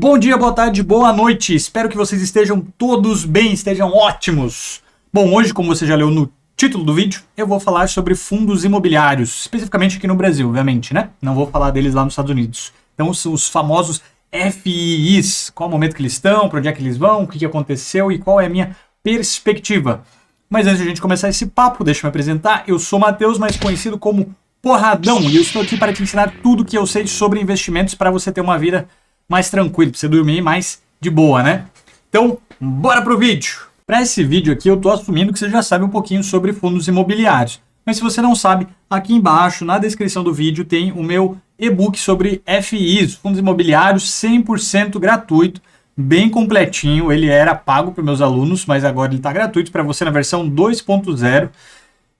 Bom dia, boa tarde, boa noite. Espero que vocês estejam todos bem, estejam ótimos. Bom, hoje, como você já leu no título do vídeo, eu vou falar sobre fundos imobiliários, especificamente aqui no Brasil, obviamente, né? Não vou falar deles lá nos Estados Unidos. Então, os famosos FIIs, qual o momento que eles estão, para onde é que eles vão, o que aconteceu e qual é a minha perspectiva. Mas antes de a gente começar esse papo, deixa eu me apresentar. Eu sou Matheus, mais conhecido como Porradão, e eu estou aqui para te ensinar tudo que eu sei sobre investimentos para você ter uma vida mais tranquila, para você dormir mais de boa, né? Então, bora pro vídeo! Para esse vídeo aqui, eu estou assumindo que você já sabe um pouquinho sobre fundos imobiliários. Mas se você não sabe, aqui embaixo, na descrição do vídeo, tem o meu e-book sobre FIIs, fundos imobiliários, 100% gratuito, bem completinho. Ele era pago para meus alunos, mas agora ele está gratuito para você na versão 2.0.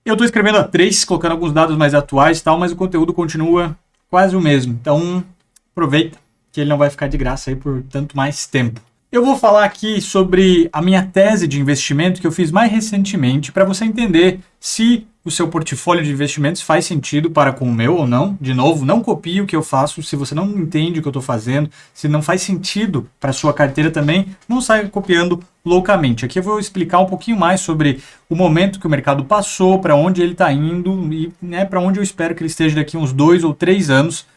Eu estou escrevendo a 3, colocando alguns dados mais atuais e tal, mas o conteúdo continua quase o mesmo. Então, aproveita que ele não vai ficar de graça aí por tanto mais tempo. Eu vou falar aqui sobre a minha tese de investimento que eu fiz mais recentemente para você entender se o seu portfólio de investimentos faz sentido para com o meu ou não. De novo, não copie o que eu faço. Se você não entende o que eu estou fazendo, se não faz sentido para a sua carteira também, não saia copiando loucamente. Aqui eu vou explicar um pouquinho mais sobre o momento que o mercado passou, para onde ele está indo e para onde eu espero que ele esteja daqui uns 2 ou 3 anos.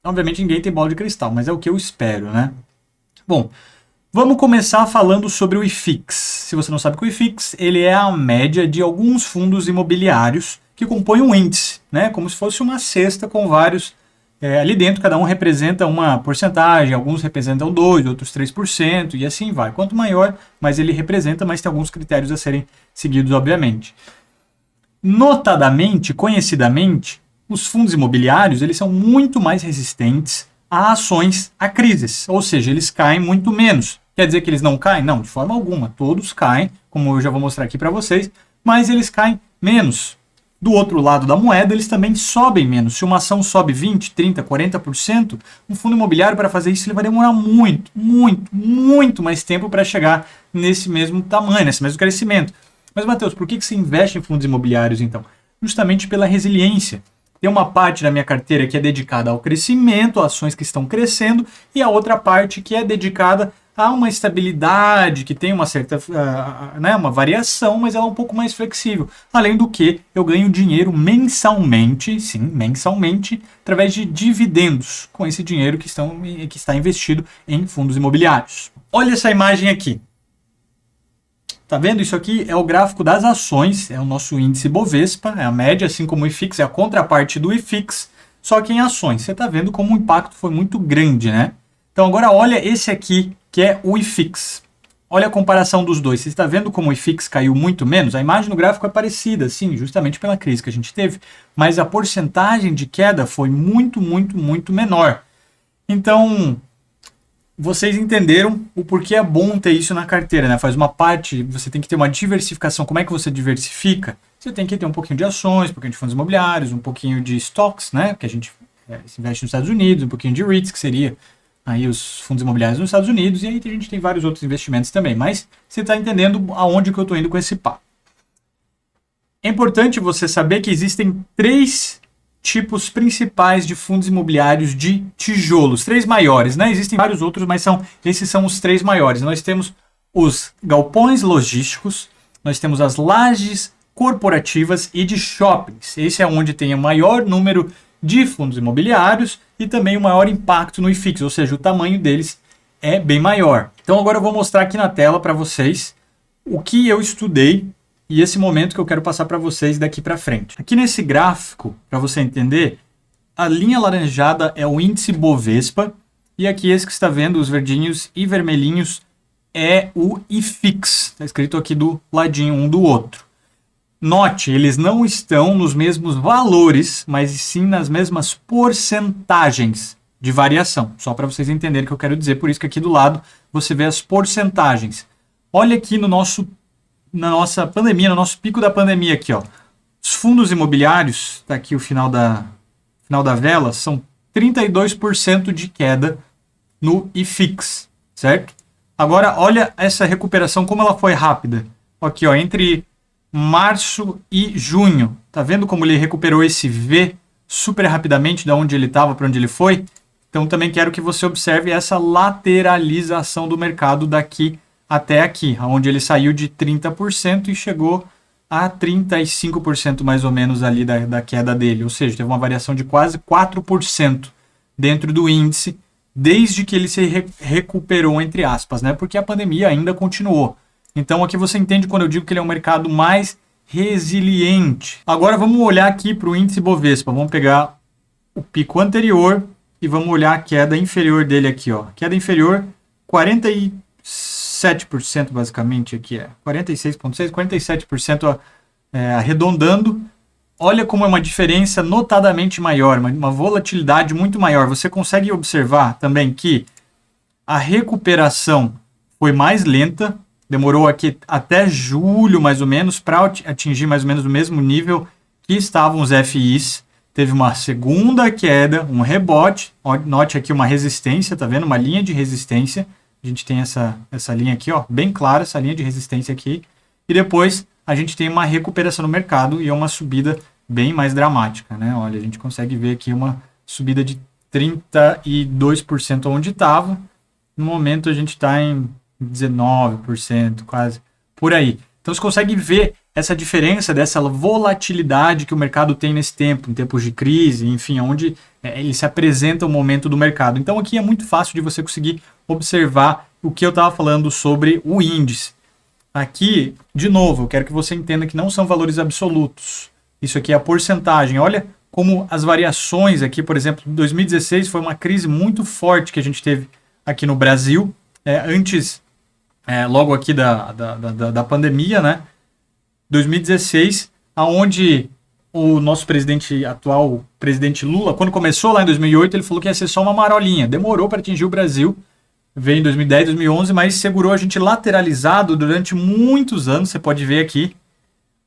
Obviamente ninguém tem bola de cristal, mas é o que eu espero, né? Bom, vamos começar falando sobre o IFIX. Se você não sabe o que é o IFIX, ele é a média de alguns fundos imobiliários que compõem um índice, né? Como se fosse uma cesta com vários ali dentro, cada um representa uma porcentagem, alguns representam 2%, outros 3%, e assim vai. Quanto maior, mais ele representa, mas tem alguns critérios a serem seguidos, obviamente. Notadamente, conhecidamente, os fundos imobiliários eles são muito mais resistentes a ações, a crises, ou seja, eles caem muito menos. Quer dizer que eles não caem? Não, de forma alguma. Todos caem, como eu já vou mostrar aqui para vocês, mas eles caem menos. Do outro lado da moeda, eles também sobem menos. Se uma ação sobe 20%, 30%, 40%, um fundo imobiliário para fazer isso ele vai demorar muito mais tempo para chegar nesse mesmo tamanho, nesse mesmo crescimento. Mas, Matheus, por que você investe em fundos imobiliários, então? Justamente pela resiliência. Tem uma parte da minha carteira que é dedicada ao crescimento, a ações que estão crescendo, e a outra parte que é dedicada a uma estabilidade, que tem uma certa uma variação, mas ela é um pouco mais flexível. Além do que, eu ganho dinheiro mensalmente, sim, mensalmente, através de dividendos, com esse dinheiro que está investido em fundos imobiliários. Olha essa imagem aqui. Tá vendo? Isso aqui é o gráfico das ações, é o nosso índice Bovespa, é a média, assim como o IFIX, é a contraparte do IFIX, só que em ações. Você tá vendo como o impacto foi muito grande, né? Então agora olha esse aqui, que é o IFIX. Olha a comparação dos dois. Você está vendo como o IFIX caiu muito menos? A imagem no gráfico é parecida, sim, justamente pela crise que a gente teve, mas a porcentagem de queda foi muito menor. Então, vocês entenderam o porquê é bom ter isso na carteira, né? Faz uma parte, você tem que ter uma diversificação. Como é que você diversifica? Você tem que ter um pouquinho de ações, um pouquinho de fundos imobiliários, um pouquinho de stocks, né? Que a gente se investe nos Estados Unidos, um pouquinho de REITs, que seria aí os fundos imobiliários nos Estados Unidos, e aí a gente tem vários outros investimentos também. Mas você está entendendo aonde que eu estou indo com esse papo. É importante você saber que existem 3 tipos principais de fundos imobiliários de tijolos, 3 maiores, né? Existem vários outros, mas esses são os 3 maiores. Nós temos os galpões logísticos, nós temos as lajes corporativas e de shoppings. Esse é onde tem o maior número de fundos imobiliários e também o maior impacto no IFIX, ou seja, o tamanho deles é bem maior. Então agora eu vou mostrar aqui na tela para vocês o que eu estudei e esse momento que eu quero passar para vocês daqui para frente. Aqui nesse gráfico, para você entender, a linha laranjada é o índice Bovespa e aqui esse que está vendo, os verdinhos e vermelhinhos, é o IFIX. Está escrito aqui do ladinho um do outro. Note, eles não estão nos mesmos valores, mas sim nas mesmas porcentagens de variação. Só para vocês entenderem o que eu quero dizer, por isso que aqui do lado você vê as porcentagens. Olha aqui na nossa pandemia, no nosso pico da pandemia aqui, ó. Os fundos imobiliários, tá aqui o final da vela, são 32% de queda no IFIX, certo? Agora, olha essa recuperação, como ela foi rápida. Aqui, ó, entre março e junho. Tá vendo como ele recuperou esse V super rapidamente, da onde ele estava para onde ele foi? Então também quero que você observe essa lateralização do mercado daqui até aqui, onde ele saiu de 30% e chegou a 35% mais ou menos ali da queda dele. Ou seja, teve uma variação de quase 4% dentro do índice, desde que ele se recuperou, entre aspas, né? Porque a pandemia ainda continuou. Então aqui você entende quando eu digo que ele é um mercado mais resiliente. Agora vamos olhar aqui para o índice Bovespa. Vamos pegar o pico anterior e vamos olhar a queda inferior dele aqui, ó. Queda inferior 47% basicamente aqui, 46,6%, 47% arredondando. Olha como é uma diferença notadamente maior, uma volatilidade muito maior. Você consegue observar também que a recuperação foi mais lenta, demorou aqui até julho mais ou menos para atingir mais ou menos o mesmo nível que estavam os FIs. Teve uma segunda queda, um rebote, note aqui uma resistência, tá vendo? Uma linha de resistência. A gente tem essa linha aqui, ó, bem clara, essa linha de resistência aqui. E depois a gente tem uma recuperação no mercado e uma subida bem mais dramática, né? Olha, a gente consegue ver aqui uma subida de 32% onde estava. No momento a gente está em 19%, quase, por aí. Então você consegue ver essa diferença dessa volatilidade que o mercado tem nesse tempo, em tempos de crise, enfim, onde ele se apresenta o momento do mercado. Então aqui é muito fácil de você conseguir observar o que eu estava falando sobre o índice. Aqui, de novo, eu quero que você entenda que não são valores absolutos. Isso aqui é a porcentagem. Olha como as variações aqui, por exemplo, em 2016 foi uma crise muito forte que a gente teve aqui no Brasil, logo aqui da pandemia, né? 2016, aonde o nosso atual presidente Lula, quando começou lá em 2008, ele falou que ia ser só uma marolinha. Demorou para atingir o Brasil, veio em 2010, 2011, mas segurou a gente lateralizado durante muitos anos, você pode ver aqui,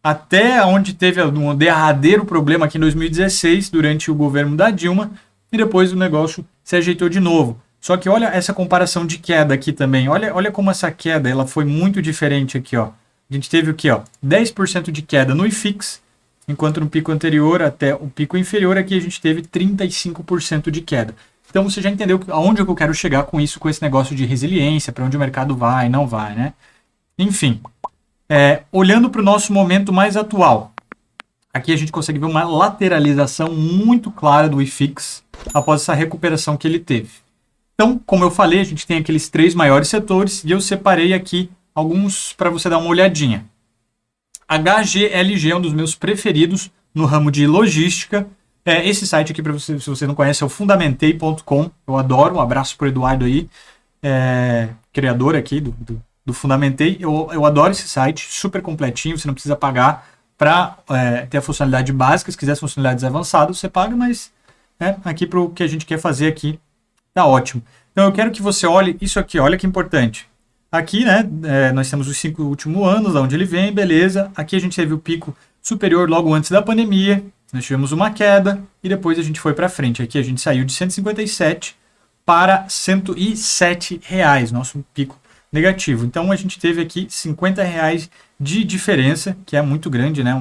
até onde teve um derradeiro problema aqui em 2016, durante o governo da Dilma, e depois o negócio se ajeitou de novo. Só que olha essa comparação de queda aqui também, olha como essa queda ela foi muito diferente aqui, ó. A gente teve o quê? 10% de queda no IFIX, enquanto no pico anterior até o pico inferior aqui a gente teve 35% de queda. Então você já entendeu aonde eu quero chegar com isso, com esse negócio de resiliência, para onde o mercado vai, não vai, né? Enfim, olhando para o nosso momento mais atual, aqui a gente consegue ver uma lateralização muito clara do IFIX após essa recuperação que ele teve. Então, como eu falei, a gente tem aqueles 3 maiores setores e eu separei aqui alguns para você dar uma olhadinha. HGLG é um dos meus preferidos no ramo de logística. Esse site aqui, para você, se você não conhece, é o fundamentei.com. Eu adoro, um abraço para o Eduardo aí, criador aqui do Fundamentei. Eu adoro esse site, super completinho, você não precisa pagar para ter a funcionalidade básica. Se quiser as funcionalidades avançadas, você paga, mas aqui para o que a gente quer fazer aqui, tá ótimo. Então eu quero que você olhe isso aqui, olha que importante. Aqui, né, nós temos os 5 últimos anos, onde ele vem, beleza. Aqui a gente teve o pico superior logo antes da pandemia. Nós tivemos uma queda e depois a gente foi para frente. Aqui a gente saiu de 157 para 107 reais, nosso pico negativo. Então a gente teve aqui 50 reais de diferença, que é muito grande, né?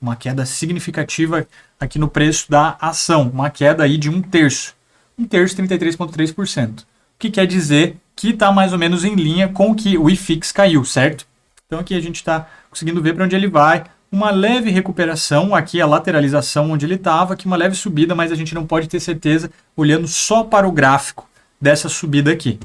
Uma queda significativa aqui no preço da ação. Uma queda aí de 1/3. 1/3, 33,3%. O que quer dizer que está mais ou menos em linha com o que o IFIX caiu, certo? Então aqui a gente está conseguindo ver para onde ele vai. Uma leve recuperação, aqui a lateralização onde ele estava, aqui uma leve subida, mas a gente não pode ter certeza olhando só para o gráfico dessa subida aqui.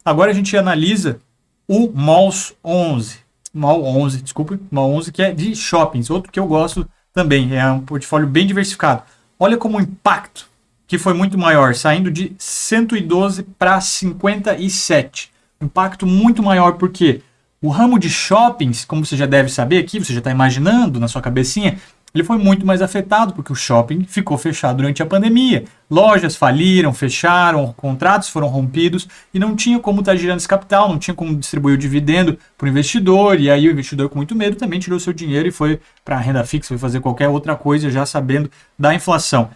Agora a gente analisa o MOLS 11. MOL 11, que é de shoppings, outro que eu gosto também, é um portfólio bem diversificado. Olha como o impacto que foi muito maior, saindo de 112 para 57. Impacto muito maior porque o ramo de shoppings, como você já deve saber aqui, você já está imaginando na sua cabecinha, ele foi muito mais afetado porque o shopping ficou fechado durante a pandemia. Lojas faliram, fecharam, contratos foram rompidos e não tinha como estar girando esse capital, não tinha como distribuir o dividendo para o investidor. E aí o investidor com muito medo também tirou seu dinheiro e foi para a renda fixa, foi fazer qualquer outra coisa já sabendo da inflação.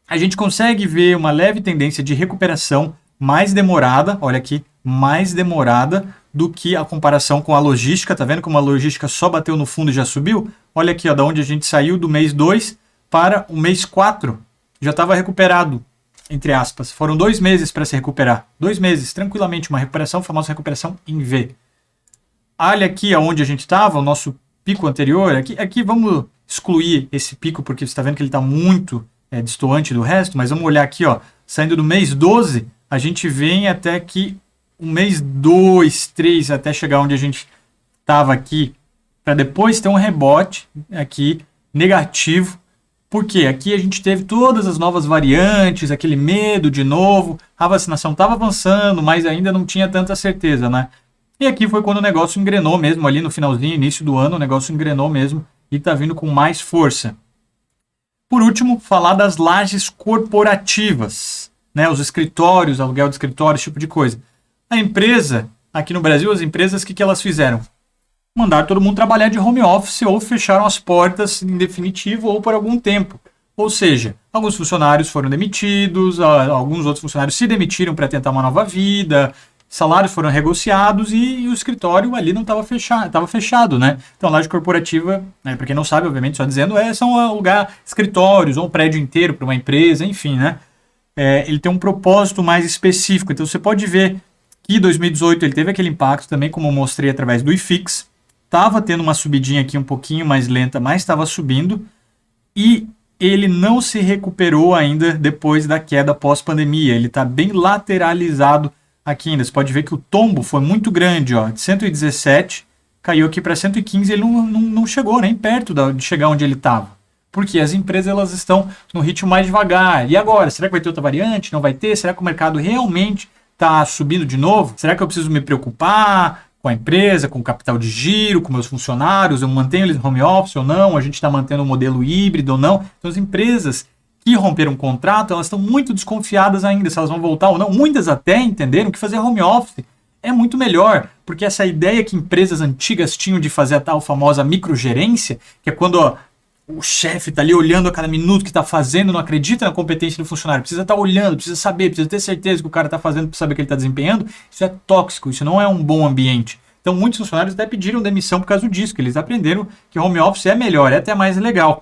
A gente consegue ver uma leve tendência de recuperação mais demorada, olha aqui, mais demorada do que a comparação com a logística. Tá vendo como a logística só bateu no fundo e já subiu? Olha aqui, ó, da onde a gente saiu do mês 2 para o mês 4, já estava recuperado. entre aspas. Foram 2 meses para se recuperar. 2 meses, tranquilamente, uma recuperação, famosa recuperação em V. Olha aqui aonde a gente estava, o nosso pico anterior. Aqui vamos excluir esse pico, porque você está vendo que ele está muito destoante do resto, mas vamos olhar aqui, ó, saindo do mês 12, a gente vem até que o mês 2, 3, até chegar onde a gente estava aqui, para depois ter um rebote aqui negativo. Porque aqui a gente teve todas as novas variantes, aquele medo de novo, a vacinação estava avançando, mas ainda não tinha tanta certeza, né? E aqui foi quando o negócio engrenou mesmo, ali no finalzinho, início do ano, o negócio engrenou mesmo e está vindo com mais força. Por último, falar das lajes corporativas, né? Os escritórios, aluguel de escritórios, esse tipo de coisa. A empresa, aqui no Brasil, as empresas, o que elas fizeram? Mandaram todo mundo trabalhar de home office ou fecharam as portas em definitivo ou por algum tempo. Ou seja, alguns funcionários foram demitidos, alguns outros funcionários se demitiram para tentar uma nova vida, salários foram negociados e o escritório ali não estava fechado, né? Então, a laje corporativa, né, para quem não sabe, obviamente, só dizendo, são alugar escritórios ou um prédio inteiro para uma empresa, enfim, né? Ele tem um propósito mais específico. Então, você pode ver que em 2018 ele teve aquele impacto também, como eu mostrei através do IFIX. Estava tendo uma subidinha aqui um pouquinho mais lenta, mas estava subindo. E ele não se recuperou ainda depois da queda pós-pandemia. Ele está bem lateralizado aqui ainda. Você pode ver que o tombo foi muito grande, ó, de 117, caiu aqui para 115 e ele não chegou nem perto de chegar onde ele estava. Porque as empresas elas estão no ritmo mais devagar. E agora? Será que vai ter outra variante? Não vai ter? Será que o mercado realmente está subindo de novo? Será que eu preciso me preocupar com a empresa, com o capital de giro, com meus funcionários? Eu mantenho eles no home office ou não? A gente está mantendo o modelo híbrido ou não? Então, as empresas que romperam um contrato, elas estão muito desconfiadas ainda se elas vão voltar ou não. Muitas até entenderam que fazer home office é muito melhor, porque essa ideia que empresas antigas tinham de fazer a tal famosa microgerência, que é quando o chefe está ali olhando a cada minuto que está fazendo, não acredita na competência do funcionário, precisa estar olhando, precisa saber, precisa ter certeza que o cara está fazendo para saber que ele está desempenhando. Isso é tóxico, isso não é um bom ambiente. Então muitos funcionários até pediram demissão por causa disso, que eles aprenderam que home office é melhor, é até mais legal.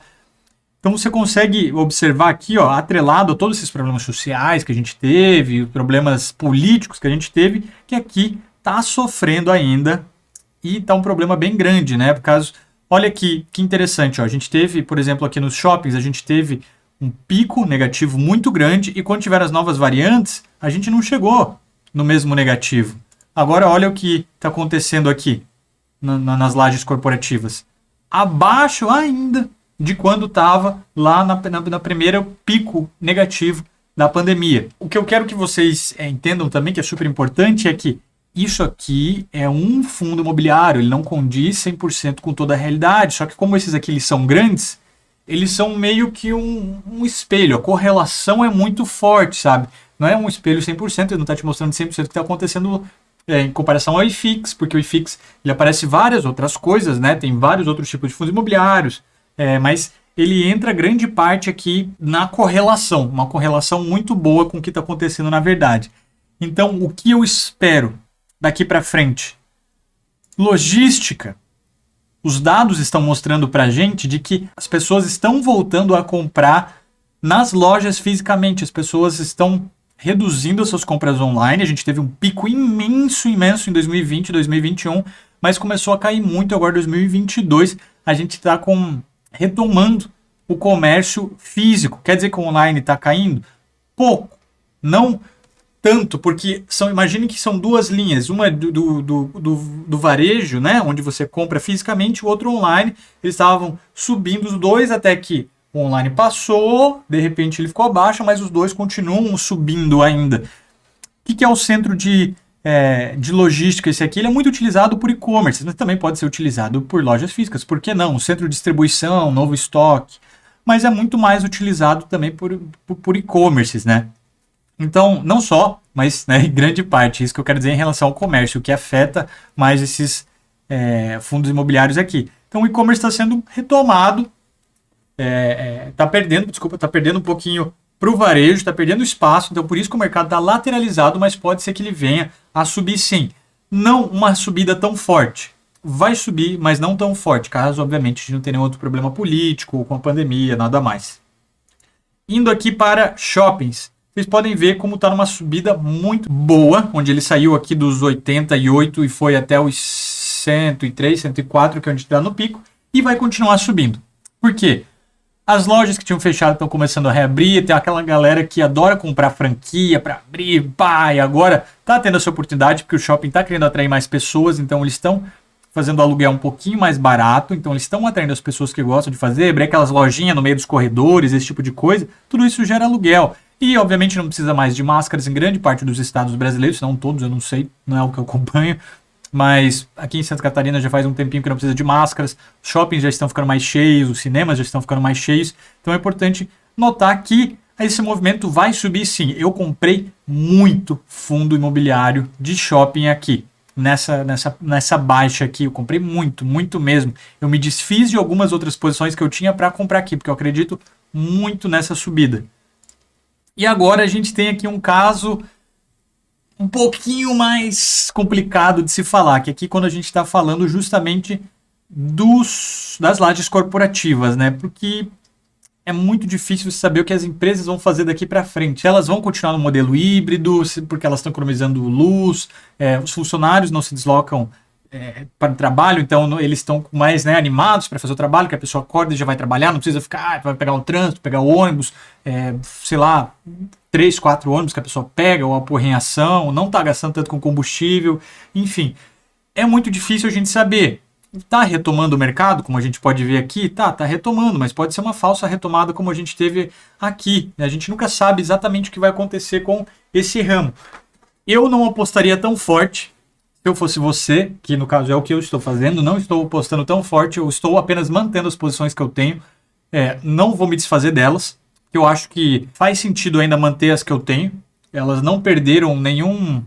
Então você consegue observar aqui, ó, atrelado a todos esses problemas sociais que a gente teve, os problemas políticos que a gente teve, que aqui está sofrendo ainda e está um problema bem grande, né? Por causa, olha aqui, que interessante, ó, a gente teve, por exemplo, aqui nos shoppings, a gente teve um pico negativo muito grande e quando tiver as novas variantes, a gente não chegou no mesmo negativo. Agora olha o que está acontecendo aqui nas lajes corporativas. Abaixo ainda de quando estava lá na primeira pico negativo da pandemia. O que eu quero que vocês entendam também, que é super importante, é que isso aqui é um fundo imobiliário, ele não condiz 100% com toda a realidade, só que como esses aqui eles são grandes, eles são meio que um espelho, a correlação é muito forte, sabe? Não é um espelho 100%, ele não está te mostrando 100% o que está acontecendo em comparação ao IFIX, porque o IFIX ele aparece várias outras coisas, né? Tem vários outros tipos de fundos imobiliários, mas ele entra grande parte aqui na correlação, uma correlação muito boa com o que está acontecendo na verdade. Então, o que eu espero daqui para frente? Logística. Os dados estão mostrando para a gente de que as pessoas estão voltando a comprar nas lojas fisicamente, as pessoas estão reduzindo as suas compras online. A gente teve um pico imenso em 2020, 2021, mas começou a cair muito agora em 2022. A gente está retomando o comércio físico. Quer dizer que o online está caindo? Pouco. Não tanto, porque imagine que são duas linhas. Uma do varejo, né, onde você compra fisicamente, o outro online. Eles estavam subindo os dois até que o online passou, de repente ele ficou abaixo, mas os dois continuam subindo ainda. O que é o centro de logística? Esse aqui ele é muito utilizado por e-commerce, mas também pode ser utilizado por lojas físicas. Por que não? O centro de distribuição, novo estoque. Mas é muito mais utilizado também por e-commerces, né? Então, não só, mas em grande parte, isso que eu quero dizer em relação ao comércio, o que afeta mais esses fundos imobiliários aqui. Então, o e-commerce está sendo retomado, está perdendo um pouquinho para o varejo, está perdendo espaço, então por isso que o mercado está lateralizado, mas pode ser que ele venha a subir sim. Não uma subida tão forte. Vai subir, mas não tão forte, caso, obviamente, a gente não tenha nenhum outro problema político, com a pandemia, nada mais. Indo aqui para shoppings. vocês podem ver como está numa subida muito boa, onde ele saiu aqui dos 88 e foi até os 103, 104, que é onde está no pico, e vai continuar subindo. Por quê? As lojas que tinham fechado estão começando a reabrir, tem aquela galera que adora comprar franquia para abrir, pá, e agora está tendo essa oportunidade porque o shopping está querendo atrair mais pessoas, então eles estão fazendo o aluguel um pouquinho mais barato, então eles estão atraindo as pessoas que gostam de fazer, abrir aquelas lojinhas no meio dos corredores, esse tipo de coisa, tudo isso gera aluguel. E, obviamente, não precisa mais de máscaras em grande parte dos estados brasileiros, não todos, eu não sei, não é o que eu acompanho, mas aqui em Santa Catarina já faz um tempinho que não precisa de máscaras, os shoppings já estão ficando mais cheios, os cinemas já estão ficando mais cheios, então é importante notar que esse movimento vai subir sim. Eu comprei muito fundo imobiliário de shopping aqui. Nessa baixa aqui, eu comprei muito mesmo. Eu me desfiz de algumas outras posições que eu tinha para comprar aqui, porque eu acredito muito nessa subida. E agora a gente tem aqui um caso um pouquinho mais complicado de se falar, que aqui quando a gente está falando justamente das lajes corporativas, né? Porque é muito difícil saber o que as empresas vão fazer daqui para frente. Elas vão continuar no modelo híbrido, porque elas estão economizando luz, os funcionários não se deslocam para o trabalho, então eles estão mais, né, animados para fazer o trabalho, que a pessoa acorda e já vai trabalhar, não precisa ficar, vai pegar um trânsito, pegar o ônibus, sei lá, 3, 4 ônibus que a pessoa pega, ou a pôr em ação, não está gastando tanto com combustível, enfim. É muito difícil a gente saber. Está retomando o mercado, como a gente pode ver aqui? Tá retomando, mas pode ser uma falsa retomada como a gente teve aqui. A gente nunca sabe exatamente o que vai acontecer com esse ramo. Eu não apostaria tão forte, se eu fosse você, que no caso é o que eu estou fazendo, não estou apostando tão forte, eu estou apenas mantendo as posições que eu tenho, não vou me desfazer delas, que eu acho que faz sentido ainda manter as que eu tenho, elas não perderam nenhum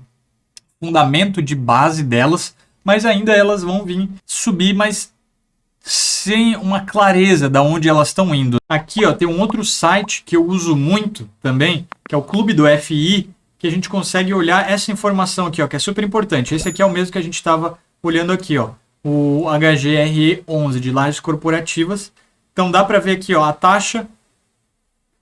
fundamento de base delas, mas ainda elas vão vir subir, mas sem uma clareza de onde elas estão indo. Aqui ó, tem um outro site que eu uso muito também, que é o Clube do FI, que a gente consegue olhar essa informação aqui, ó, que é super importante. Esse aqui é o mesmo que a gente estava olhando aqui, ó, o HGRE11 de lajes corporativas. Então dá para ver aqui, ó, a taxa,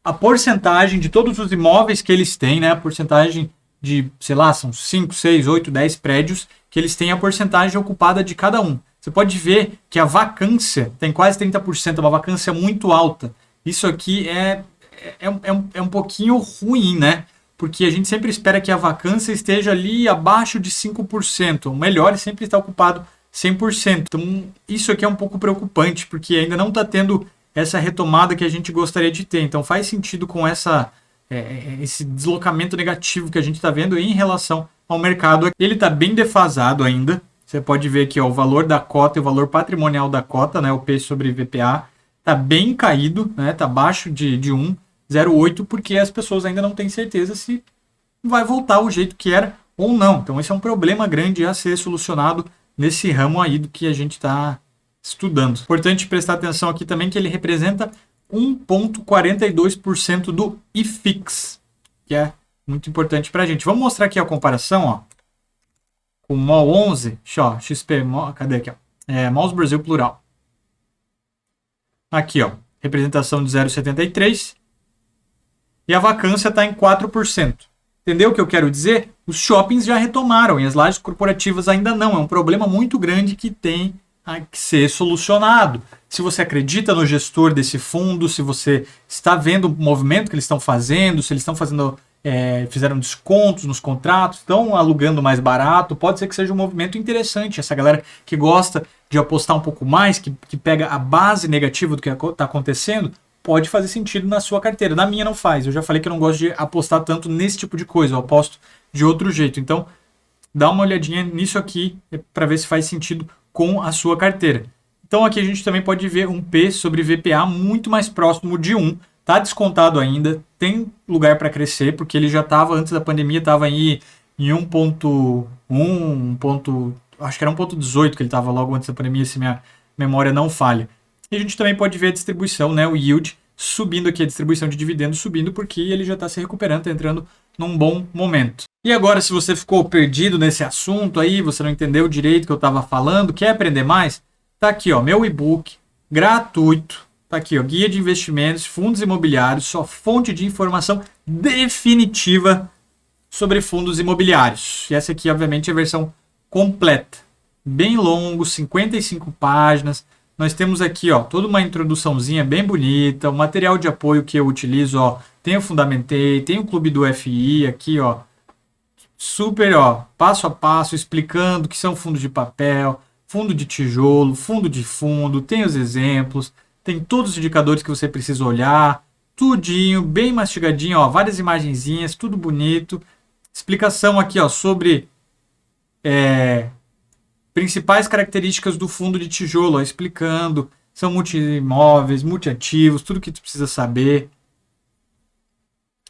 a porcentagem de todos os imóveis que eles têm, né, a porcentagem de, sei lá, são 5, 6, 8, 10 prédios, que eles têm a porcentagem ocupada de cada um. Você pode ver que a vacância tem quase 30%, uma vacância muito alta. Isso aqui é um pouquinho ruim, né? Porque a gente sempre espera que a vacância esteja ali abaixo de 5%. O melhor é sempre estar ocupado 100%. Então, isso aqui é um pouco preocupante, porque ainda não está tendo essa retomada que a gente gostaria de ter. Então, faz sentido com esse deslocamento negativo que a gente está vendo em relação ao mercado. Ele está bem defasado ainda. Você pode ver aqui ó, o valor da cota e o valor patrimonial da cota, né, o P sobre VPA, está bem caído, né, está abaixo de 1,08, porque as pessoas ainda não têm certeza se vai voltar ao jeito que era ou não. Então esse é um problema grande a ser solucionado nesse ramo aí do que a gente está estudando. Importante prestar atenção aqui também que ele representa 1,42% do IFIX, que é muito importante para a gente. Vamos mostrar aqui a comparação, ó, com o MOL 11, XP, cadê aqui? Ó? MOLs Brasil Plural. Aqui, ó, representação de 0,73 e a vacância está em 4%. Entendeu o que eu quero dizer? Os shoppings já retomaram e as lajes corporativas ainda não. É um problema muito grande que tem que ser solucionado. Se você acredita no gestor desse fundo, se você está vendo o movimento que eles estão fazendo, se eles estão fazendo, fizeram descontos nos contratos, estão alugando mais barato, pode ser que seja um movimento interessante. Essa galera que gosta de apostar um pouco mais, que pega a base negativa do que está acontecendo, pode fazer sentido na sua carteira. Na minha não faz. Eu já falei que eu não gosto de apostar tanto nesse tipo de coisa. Eu aposto de outro jeito. Então, dá uma olhadinha nisso aqui para ver se faz sentido com a sua carteira. Então, aqui a gente também pode ver um P sobre VPA muito mais próximo de 1. Está descontado ainda. Tem lugar para crescer, porque ele já estava, antes da pandemia, estava em 1.1, acho que era 1.18 que ele estava logo antes da pandemia, se minha memória não falha. E a gente também pode ver a distribuição, né, o yield subindo aqui, a distribuição de dividendos subindo, porque ele já está se recuperando, está entrando num bom momento. E agora, se você ficou perdido nesse assunto aí, você não entendeu o direito que eu estava falando, quer aprender mais? Tá aqui, ó, meu e-book gratuito, Tá aqui, ó, Guia de Investimentos, Fundos Imobiliários, sua fonte de informação definitiva sobre fundos imobiliários. E essa aqui, obviamente, é a versão completa. Bem longo, 55 páginas. Nós temos aqui, ó, toda uma introduçãozinha bem bonita, o material de apoio que eu utilizo, ó, tem o Fundamentei, tem o Clube do FI aqui, ó, super, ó, passo a passo, explicando o que são fundos de papel, fundo de tijolo, fundo de fundo, tem os exemplos, tem todos os indicadores que você precisa olhar, tudinho, bem mastigadinho, ó, várias imagenzinhas, tudo bonito. Explicação aqui, ó, sobre principais características do fundo de tijolo, ó, explicando, são multi-imóveis, multi-ativos, tudo que tu precisa saber.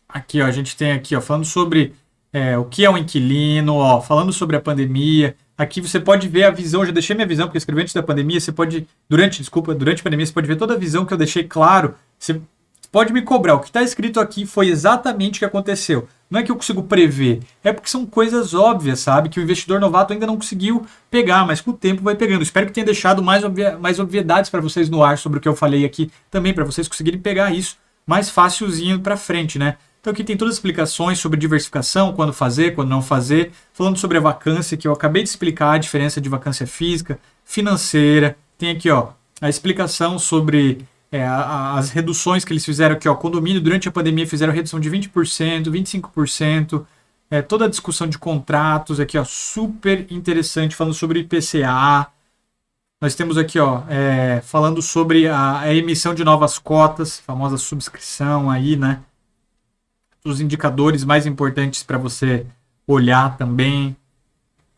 Aqui, ó, a gente tem aqui, ó, falando sobre o que é um inquilino, ó, falando sobre a pandemia. Aqui você pode ver a visão, eu já deixei minha visão, porque eu escrevi antes da pandemia, você pode, durante a pandemia, você pode ver toda a visão que eu deixei claro. Você pode me cobrar, o que está escrito aqui foi exatamente o que aconteceu. Não é que eu consigo prever, é porque são coisas óbvias, sabe? Que o investidor novato ainda não conseguiu pegar, mas com o tempo vai pegando. Espero que tenha deixado mais obviedades para vocês no ar sobre o que eu falei aqui também, para vocês conseguirem pegar isso mais facilzinho para frente, né? Então aqui tem todas as explicações sobre diversificação, quando fazer, quando não fazer, falando sobre a vacância, que eu acabei de explicar a diferença de vacância física, financeira. Tem aqui, ó, a explicação sobre as reduções que eles fizeram aqui, ó, condomínio durante a pandemia fizeram redução de 20%, 25%, toda a discussão de contratos aqui, ó, super interessante, falando sobre IPCA. Nós temos aqui, ó, falando sobre a emissão de novas cotas, famosa subscrição aí, né? Os indicadores mais importantes para você olhar também,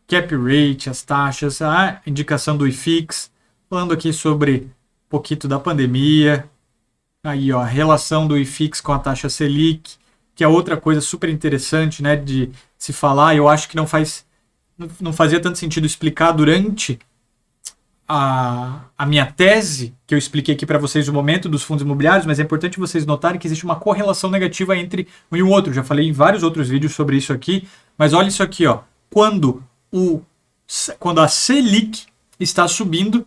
cap rate, as taxas, a indicação do IFIX, falando aqui sobre um pouquinho da pandemia, aí ó, a relação do IFIX com a taxa Selic, que é outra coisa super interessante, né, de se falar. Eu acho que não fazia tanto sentido explicar durante a minha tese, que eu expliquei aqui para vocês no momento dos fundos imobiliários, mas é importante vocês notarem que existe uma correlação negativa entre um e o outro. Já falei em vários outros vídeos sobre isso aqui, mas olha isso aqui, ó. Quando a Selic está subindo,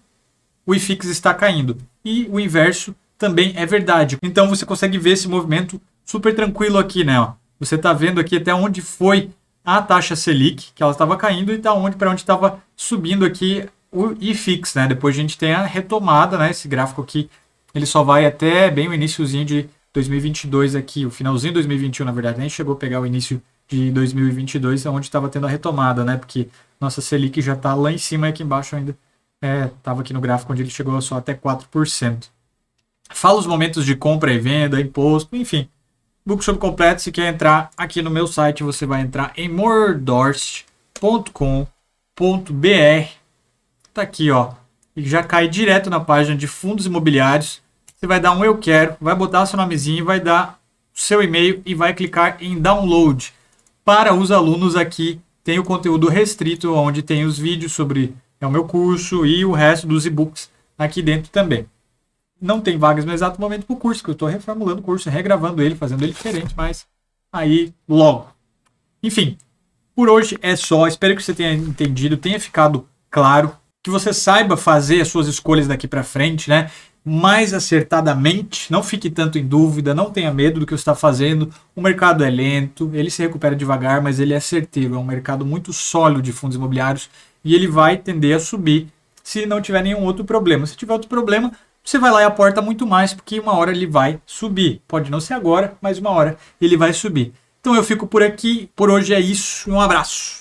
o IFIX está caindo. E o inverso também é verdade. Então você consegue ver esse movimento super tranquilo aqui, né? Ó. Você está vendo aqui até onde foi a taxa Selic, que ela estava caindo, e para onde estava subindo aqui o IFIX, né? Depois a gente tem a retomada, né? Esse gráfico aqui, ele só vai até bem o iniciozinho de 2022 aqui, o finalzinho de 2021, na verdade, nem chegou a pegar o início de 2022, onde estava tendo a retomada, né? Porque nossa Selic já está lá em cima e aqui embaixo ainda estava aqui no gráfico onde ele chegou só até 4%. Fala os momentos de compra e venda, imposto, enfim. Book sobre completo, se quer entrar aqui no meu site, você vai entrar em moredorst.com.br. Tá aqui, ó, e já cai direto na página de fundos imobiliários. Você vai dar um eu quero, vai botar seu nomezinho, vai dar seu e-mail e vai clicar em download. Para os alunos aqui, tem o conteúdo restrito, onde tem os vídeos sobre o meu curso e o resto dos e-books aqui dentro também. Não tem vagas no exato momento para o curso, que eu estou reformulando o curso, regravando ele, fazendo ele diferente, mas aí logo. Enfim, por hoje é só. Espero que você tenha entendido, tenha ficado claro, que você saiba fazer as suas escolhas daqui para frente, né? Mais acertadamente, não fique tanto em dúvida, não tenha medo do que você está fazendo. O mercado é lento, ele se recupera devagar, mas ele é certeiro. É um mercado muito sólido de fundos imobiliários e ele vai tender a subir se não tiver nenhum outro problema. Se tiver outro problema, você vai lá e aporta muito mais, porque uma hora ele vai subir. Pode não ser agora, mas uma hora ele vai subir. Então eu fico por aqui. Por hoje é isso. Um abraço.